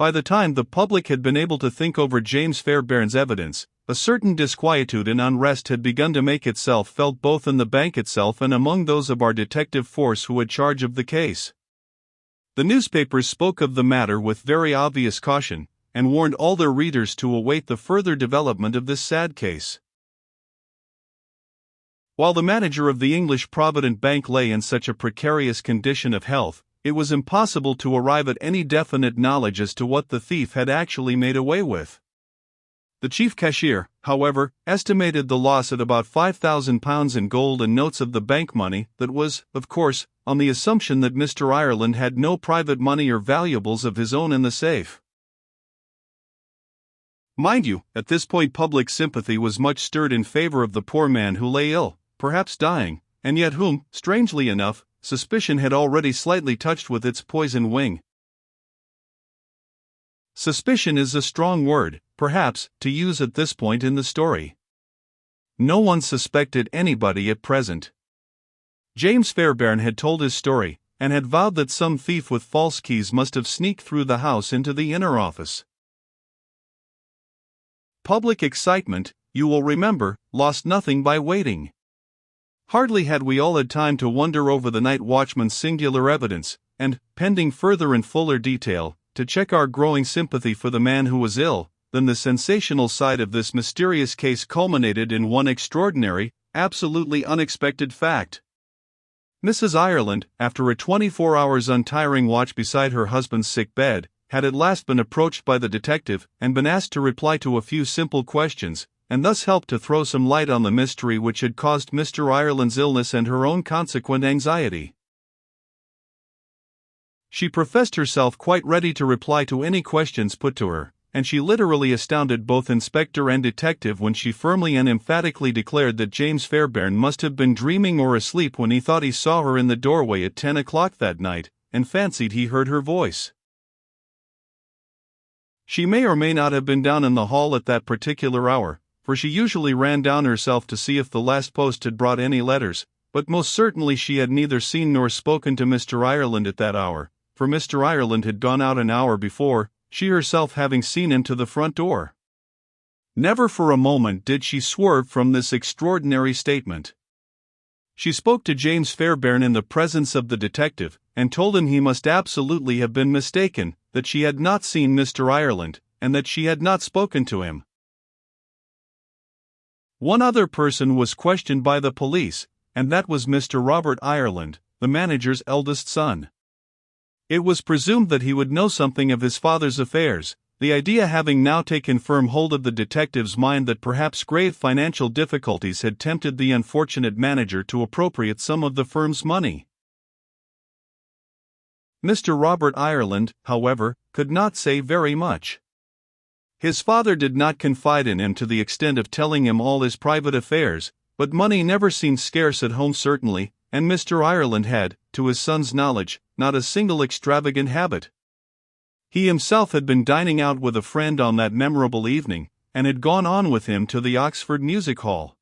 By the time the public had been able to think over James Fairbairn's evidence, a certain disquietude and unrest had begun to make itself felt both in the bank itself and among those of our detective force who had charge of the case. The newspapers spoke of the matter with very obvious caution, and warned all their readers to await the further development of this sad case. While the manager of the English Provident Bank lay in such a precarious condition of health, it was impossible to arrive at any definite knowledge as to what the thief had actually made away with. The chief cashier, however, estimated the loss at about £5,000 in gold and notes of the bank money. That was, of course, on the assumption that Mr. Ireland had no private money or valuables of his own in the safe. Mind you, at this point public sympathy was much stirred in favor of the poor man who lay ill, perhaps dying, and yet whom, strangely enough, suspicion had already slightly touched with its poison wing. Suspicion is a strong word, perhaps, to use at this point in the story. No one suspected anybody at present. James Fairbairn had told his story, and had vowed that some thief with false keys must have sneaked through the house into the inner office. Public excitement, you will remember, lost nothing by waiting. Hardly had we all had time to wonder over the night watchman's singular evidence, and, pending further and fuller detail, to check our growing sympathy for the man who was ill, than the sensational side of this mysterious case culminated in one extraordinary, absolutely unexpected fact. Mrs. Ireland, after a 24 hours untiring watch beside her husband's sick bed, had at last been approached by the detective and been asked to reply to a few simple questions, and thus help to throw some light on the mystery which had caused Mr. Ireland's illness and her own consequent anxiety. She professed herself quite ready to reply to any questions put to her, and she literally astounded both inspector and detective when she firmly and emphatically declared that James Fairbairn must have been dreaming or asleep when he thought he saw her in the doorway at 10 o'clock that night, and fancied he heard her voice. She may or may not have been down in the hall at that particular hour, for she usually ran down herself to see if the last post had brought any letters, but most certainly she had neither seen nor spoken to Mr. Ireland at that hour, for Mr. Ireland had gone out an hour before, she herself having seen him to the front door. Never for a moment did she swerve from this extraordinary statement. She spoke to James Fairbairn in the presence of the detective, and told him he must absolutely have been mistaken, that she had not seen Mr. Ireland, and that she had not spoken to him. One other person was questioned by the police, and that was Mr. Robert Ireland, the manager's eldest son. It was presumed that he would know something of his father's affairs, the idea having now taken firm hold of the detective's mind that perhaps grave financial difficulties had tempted the unfortunate manager to appropriate some of the firm's money. Mr. Robert Ireland, however, could not say very much. His father did not confide in him to the extent of telling him all his private affairs, but money never seemed scarce at home certainly, and Mr. Ireland had, to his son's knowledge, not a single extravagant habit. He himself had been dining out with a friend on that memorable evening, and had gone on with him to the Oxford Music Hall.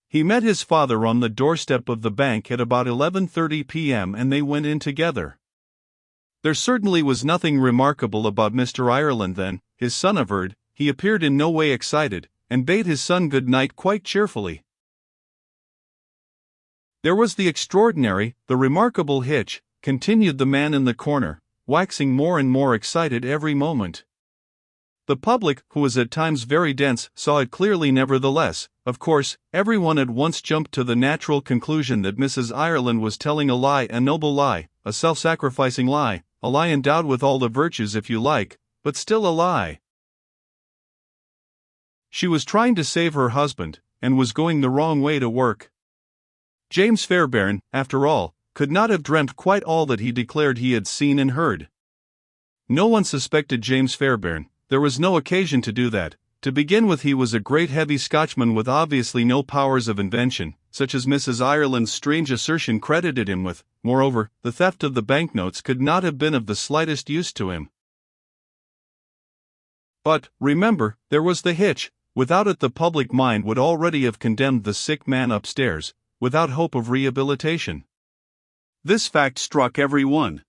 He met his father on the doorstep of the bank at about 11:30 p.m. and they went in together. There certainly was nothing remarkable about Mr. Ireland then, his son averred. He appeared in no way excited, and bade his son good night quite cheerfully. There was the extraordinary, the remarkable hitch, continued the man in the corner, waxing more and more excited every moment. The public, who was at times very dense, saw it clearly nevertheless. Of course, everyone at once jumped to the natural conclusion that Mrs. Ireland was telling a lie, a noble lie, a self-sacrificing lie, a lie endowed with all the virtues if you like, but still a lie. She was trying to save her husband, and was going the wrong way to work. James Fairbairn, after all, could not have dreamt quite all that he declared he had seen and heard. No one suspected James Fairbairn. There was no occasion to do that. To begin with, he was a great heavy Scotchman with obviously no powers of invention, such as Mrs. Ireland's strange assertion credited him with. Moreover, the theft of the banknotes could not have been of the slightest use to him. But, remember, there was the hitch. Without it the public mind would already have condemned the sick man upstairs, without hope of rehabilitation. This fact struck everyone.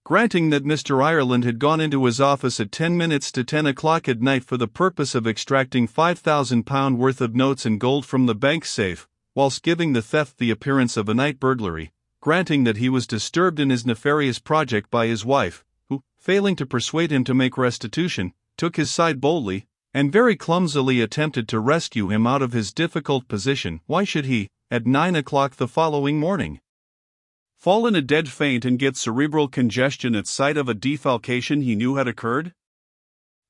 Granting that Mr. Ireland had gone into his office at 10 minutes to 10 o'clock at night for the purpose of extracting £5,000 worth of notes and gold from the bank safe, whilst giving the theft the appearance of a night burglary, granting that he was disturbed in his nefarious project by his wife, who, failing to persuade him to make restitution, took his side boldly, and very clumsily attempted to rescue him out of his difficult position, why should he, at 9 o'clock the following morning, fall in a dead faint and get cerebral congestion at sight of a defalcation he knew had occurred?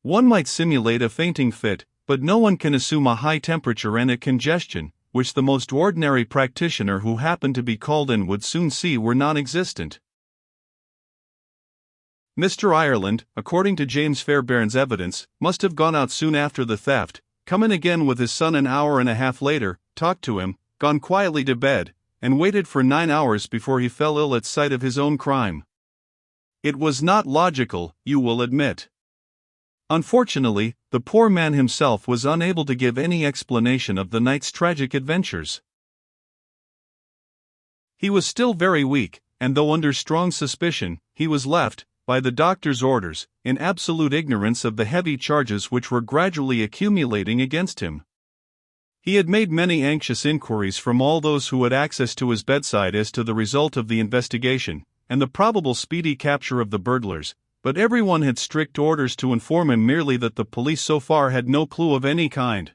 One might simulate a fainting fit, but no one can assume a high temperature and a congestion, which the most ordinary practitioner who happened to be called in would soon see were non-existent. Mr. Ireland, according to James Fairbairn's evidence, must have gone out soon after the theft, come in again with his son an hour and a half later, talked to him, gone quietly to bed, and waited for 9 hours before he fell ill at sight of his own crime. It was not logical, you will admit. Unfortunately, the poor man himself was unable to give any explanation of the night's tragic adventures. He was still very weak, and though under strong suspicion, he was left, by the doctor's orders, in absolute ignorance of the heavy charges which were gradually accumulating against him. He had made many anxious inquiries from all those who had access to his bedside as to the result of the investigation, and the probable speedy capture of the burglars, but everyone had strict orders to inform him merely that the police so far had no clue of any kind.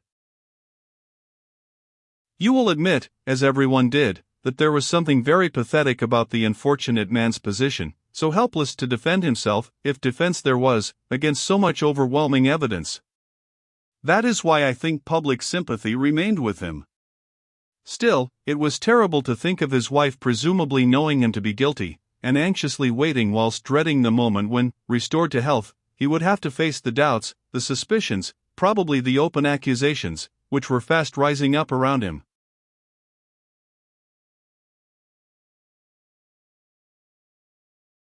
You will admit, as everyone did, that there was something very pathetic about the unfortunate man's position, so helpless to defend himself, if defense there was, against so much overwhelming evidence. That is why I think public sympathy remained with him. Still, it was terrible to think of his wife presumably knowing him to be guilty, and anxiously waiting whilst dreading the moment when, restored to health, he would have to face the doubts, the suspicions, probably the open accusations, which were fast rising up around him.